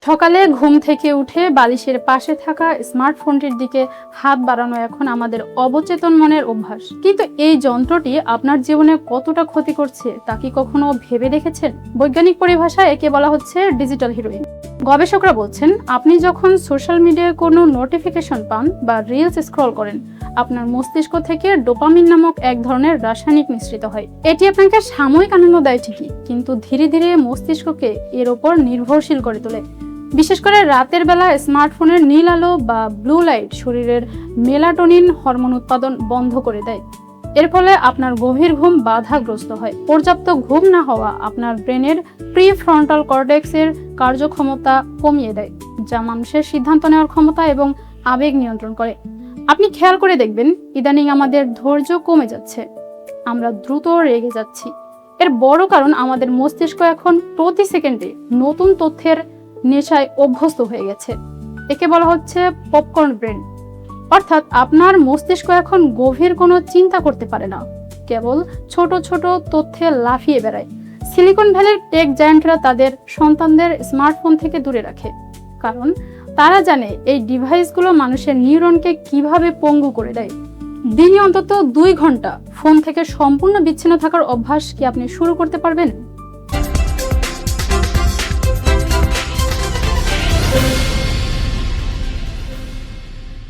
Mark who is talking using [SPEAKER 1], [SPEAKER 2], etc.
[SPEAKER 1] সকালে ঘুম থেকে উঠে বালিশের পাশে থাকা স্মার্টফোনটির দিকে হাত বাড়ানো এখন আমাদের অবচেতন মনের অভ্যাস। কিন্তু এই যন্ত্রটি আপনার জীবনে কতটা ক্ষতি করছে তা কি কখনো ভেবে দেখেছেন? বৈজ্ঞানিক পরিভাষায় একে বলা হচ্ছে ডিজিটাল হিরোইন। গবেষকরা বলছেন, আপনি যখন সোশ্যাল মিডিয়ায় কোনো নোটিফিকেশন পান বা রিলস স্ক্রল করেন, আপনার মস্তিষ্ক থেকে ডোপামিন নামক এক ধরনের রাসায়নিক নিঃসৃত হয়। এটি আপনাকে সাময়িক আনন্দ দেয় ঠিকই, কিন্তু ধীরে ধীরে মস্তিষ্ককে এর ওপর নির্ভরশীল করে তোলে। বিশেষ করে রাতের বেলা স্মার্টফোনের নীল আলো বা ব্লু লাইট শরীরের মেলাটোনিন হরমোন উৎপাদন বন্ধ করে দেয়। এর ফলে আপনার গভীর ঘুম বাধাগ্রস্ত হয়। পর্যাপ্ত ঘুম না হওয়া আপনার ব্রেনের প্রিফ্রন্টাল কর্টেক্সের কার্যক্ষমতা কমিয়ে দেয়, যা মানুষের সিদ্ধান্ত নেওয়ার ক্ষমতা এবং আবেগ নিয়ন্ত্রণ করে। আপনি খেয়াল করে দেখবেন, ইদানিং আমাদের ধৈর্য কমে যাচ্ছে, আমরা দ্রুত রেগে যাচ্ছি। এর বড় কারণ আমাদের মস্তিষ্ক এখন প্রতি সেকেন্ডে নতুন তথ্যের নেশায় অভ্যস্ত হয়ে গেছে। একে বলা হচ্ছে পপকর্ন ব্রেন। অর্থাৎ আপনার মস্তিষ্ক এখন গভীর কোনো চিন্তা করতে পারে না, কেবল ছোট ছোট তথ্যে লাফিয়ে বেড়ায়। সিলিকন ভ্যালির টেক জায়ান্টরা তাদের সন্তানদের স্মার্টফোন থেকে দূরে রাখে, কারণ তারা জানে এই ডিভাইসগুলো মানুষের নিউরনকে কিভাবে পঙ্গু করে দেয়। দিনে অন্তত 2 ঘন্টা ফোন থেকে সম্পূর্ণ বিচ্ছিন্ন থাকার অভ্যাস কি আপনি শুরু করতে পারবেন?